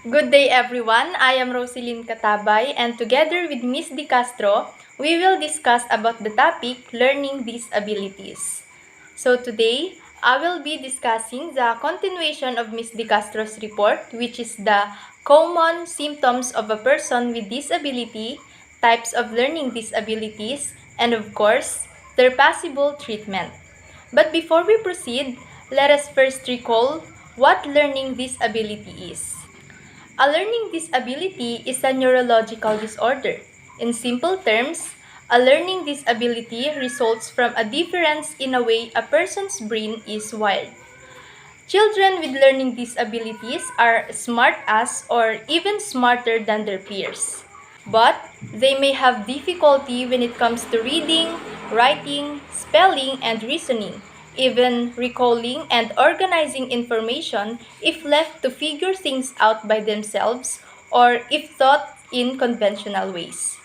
Good day everyone, I am Rosielyn Catabay and together with Miss Di Castro, we will discuss about the topic Learning Disabilities. So today, I will be discussing the continuation of Miss Di Castro's report, which is the common symptoms of a person with disability, types of learning disabilities, and of course, their possible treatment. But before we proceed, let us first recall what learning disability is. A learning disability is a neurological disorder. In simple terms, a learning disability results from a difference in a way a person's brain is wired. Children with learning disabilities are smart as or even smarter than their peers. But they may have difficulty when it comes to reading, writing, spelling, and reasoning, even recalling and organizing information if left to figure things out by themselves or if taught in conventional ways.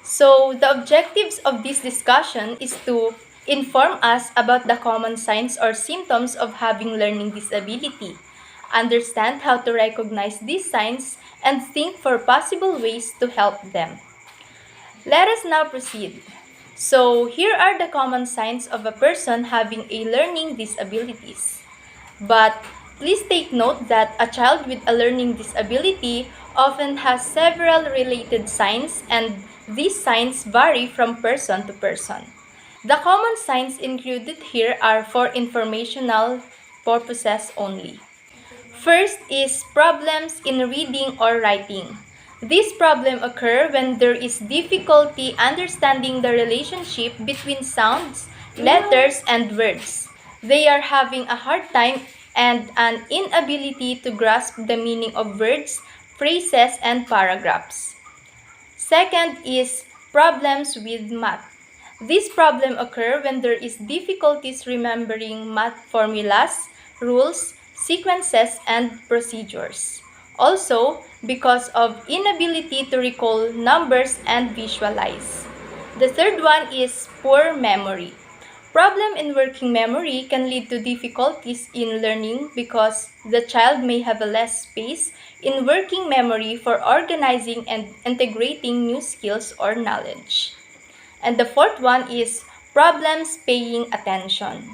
So, the objectives of this discussion is to inform us about the common signs or symptoms of having learning disability, understand how to recognize these signs, and think for possible ways to help them. Let us now proceed. So, here are the common signs of a person having a learning disabilities. But please take note that a child with a learning disability often has several related signs and these signs vary from person to person. The common signs included here are for informational purposes only. First is problems in reading or writing. This problem occur when there is difficulty understanding the relationship between sounds, letters, and words. They are having a hard time and an inability to grasp the meaning of words, phrases, and paragraphs. Second is problems with math. This problem occur when there is difficulties remembering math formulas, rules, sequences, and procedures. Also, because of inability to recall numbers and visualize. The third one is poor memory. Problem in working memory can lead to difficulties in learning because the child may have a less space in working memory for organizing and integrating new skills or knowledge. And the fourth one is problems paying attention.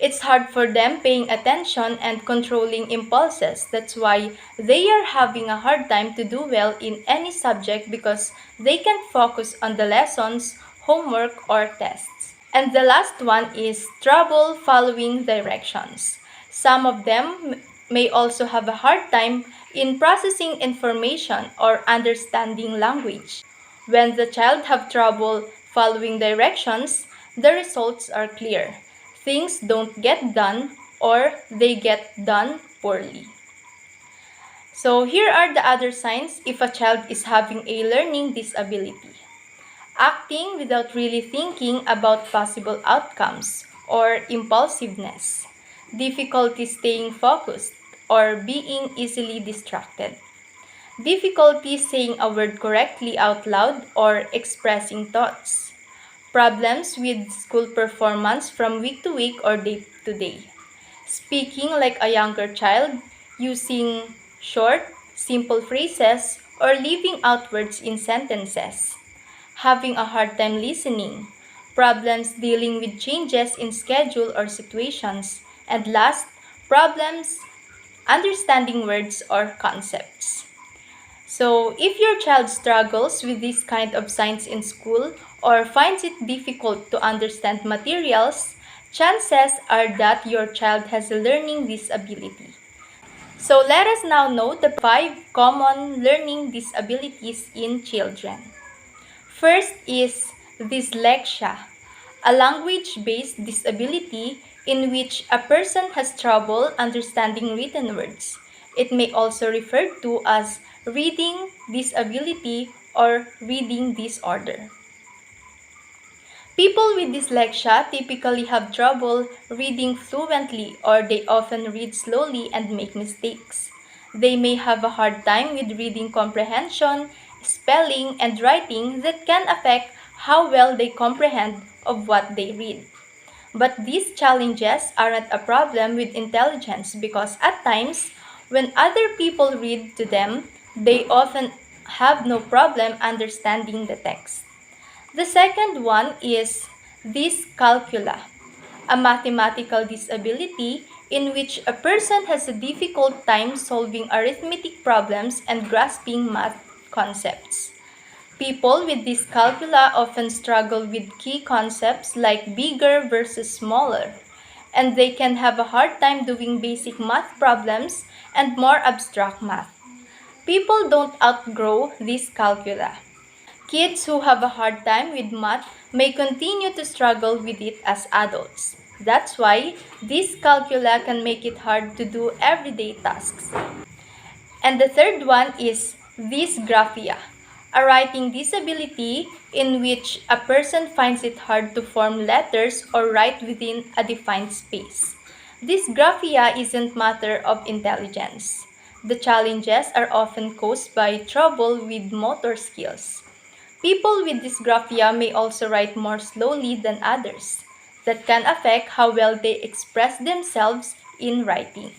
It's hard for them paying attention and controlling impulses. That's why they are having a hard time to do well in any subject because they can't focus on the lessons, homework, or tests. And the last one is trouble following directions. Some of them may also have a hard time in processing information or understanding language. When the child have trouble following directions, the results are clear. Things don't get done or they get done poorly. So here are the other signs if a child is having a learning disability. Acting without really thinking about possible outcomes or impulsiveness. Difficulty staying focused or being easily distracted. Difficulty saying a word correctly out loud or expressing thoughts. Problems with school performance from week to week or day to day. Speaking like a younger child, using short, simple phrases, or leaving out words in sentences. Having a hard time listening. Problems dealing with changes in schedule or situations. And last, problems understanding words or concepts. So, if your child struggles with this kind of signs in school or finds it difficult to understand materials, chances are that your child has a learning disability. So, let us now know the 5 common learning disabilities in children. First is dyslexia, a language-based disability in which a person has trouble understanding written words. It may also refer to as reading disability or reading disorder. People with dyslexia typically have trouble reading fluently or they often read slowly and make mistakes. They may have a hard time with reading comprehension, spelling, and writing that can affect how well they comprehend of what they read. But these challenges aren't a problem with intelligence because at times, When other people read to them, they often have no problem understanding the text. The second one is dyscalculia, a mathematical disability in which a person has a difficult time solving arithmetic problems and grasping math concepts. People with dyscalculia often struggle with key concepts like bigger versus smaller, and they can have a hard time doing basic math problems and more abstract math. People don't outgrow dyscalculia. Kids who have a hard time with math may continue to struggle with it as adults. That's why dyscalculia can make it hard to do everyday tasks. And the third one is dysgraphia, a writing disability in which a person finds it hard to form letters or write within a defined space. Dysgraphia isn't matter of intelligence. The challenges are often caused by trouble with motor skills. People with dysgraphia may also write more slowly than others. That can affect how well they express themselves in writing.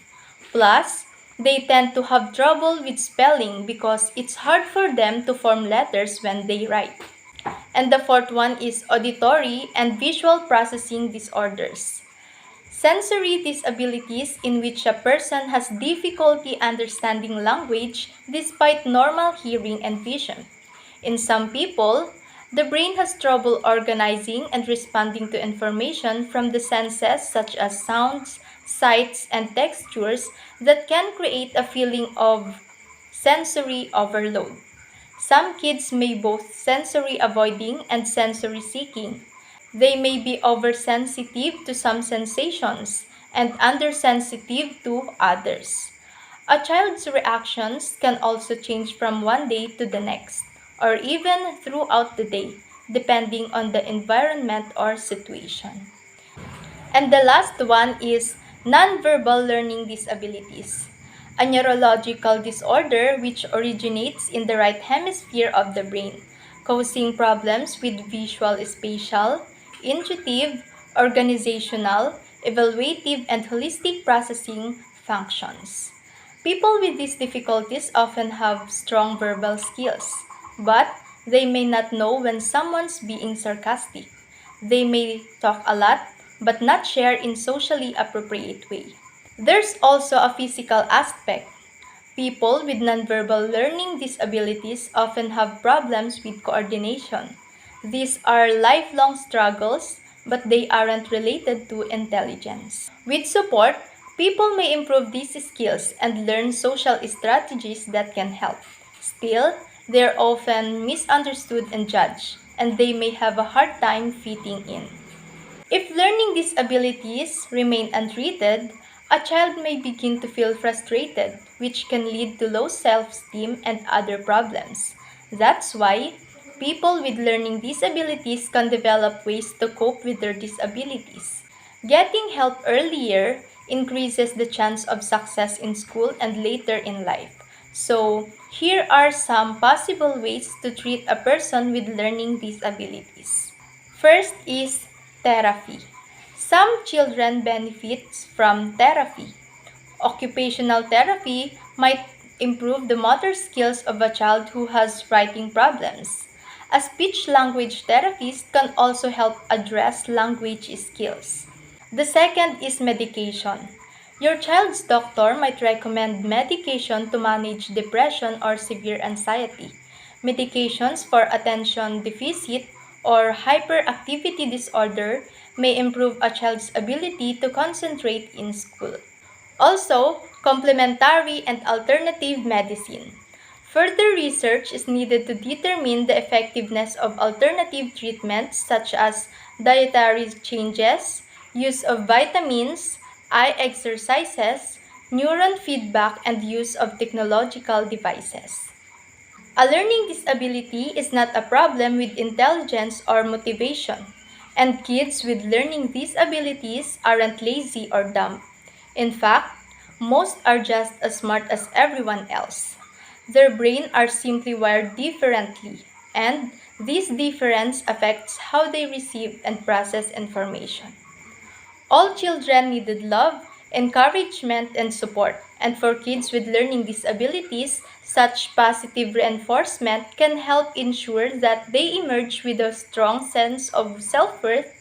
Plus, they tend to have trouble with spelling because it's hard for them to form letters when they write. And the fourth one is auditory and visual processing disorders. Sensory disabilities in which a person has difficulty understanding language despite normal hearing and vision. In some people, the brain has trouble organizing and responding to information from the senses such as sounds, sights, and textures that can create a feeling of sensory overload. Some kids may both sensory avoiding and sensory seeking. They may be oversensitive to some sensations and undersensitive to others. A child's reactions can also change from one day to the next, or even throughout the day, depending on the environment or situation. And the last one is nonverbal learning disabilities, a neurological disorder which originates in the right hemisphere of the brain, causing problems with visual, spatial, intuitive, organizational, evaluative, and holistic processing functions. People with these difficulties often have strong verbal skills, but they may not know when someone's being sarcastic. They may talk a lot, but not share in socially appropriate way. There's also a physical aspect. People with nonverbal learning disabilities often have problems with coordination. These are lifelong struggles, but they aren't related to intelligence. With support, people may improve these skills and learn social strategies that can help. Still, they're often misunderstood and judged, and they may have a hard time fitting in. If learning disabilities remain untreated, a child may begin to feel frustrated, which can lead to low self-esteem and other problems. That's why people with learning disabilities can develop ways to cope with their disabilities. Getting help earlier increases the chance of success in school and later in life. So, here are some possible ways to treat a person with learning disabilities. First is therapy. Some children benefit from therapy. Occupational therapy might improve the motor skills of a child who has writing problems. A speech language therapist can also help address language skills. The second is medication. Your child's doctor might recommend medication to manage depression or severe anxiety. Medications for attention deficit or hyperactivity disorder may improve a child's ability to concentrate in school. Also, complementary and alternative medicine. Further research is needed to determine the effectiveness of alternative treatments such as dietary changes, use of vitamins, eye exercises, neuron feedback, and use of technological devices. A learning disability is not a problem with intelligence or motivation, and kids with learning disabilities aren't lazy or dumb. In fact, most are just as smart as everyone else. Their brains are simply wired differently, and this difference affects how they receive and process information. All children needed love, encouragement, and support. And for kids with learning disabilities, such positive reinforcement can help ensure that they emerge with a strong sense of self-worth,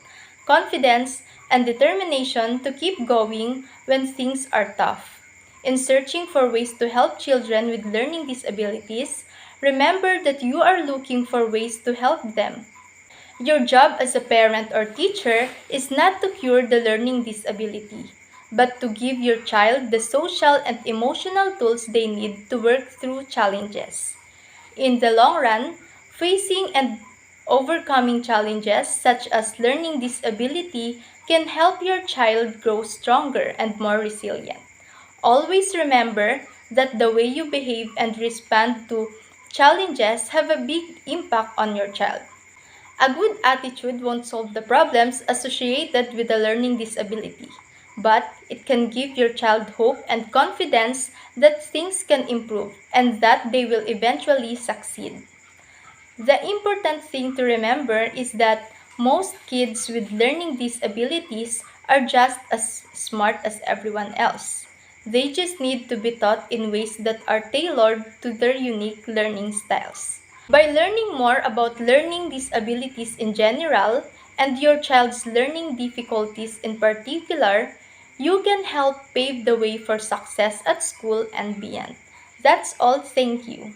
confidence, and determination to keep going when things are tough. In searching for ways to help children with learning disabilities, remember that you are looking for ways to help them. Your job as a parent or teacher is not to cure the learning disability, but to give your child the social and emotional tools they need to work through challenges. In the long run, facing and overcoming challenges such as learning disability can help your child grow stronger and more resilient. Always remember that the way you behave and respond to challenges have a big impact on your child. A good attitude won't solve the problems associated with a learning disability, but it can give your child hope and confidence that things can improve and that they will eventually succeed. The important thing to remember is that most kids with learning disabilities are just as smart as everyone else. They just need to be taught in ways that are tailored to their unique learning styles. By learning more about learning disabilities in general and your child's learning difficulties in particular, you can help pave the way for success at school and beyond. That's all. Thank you.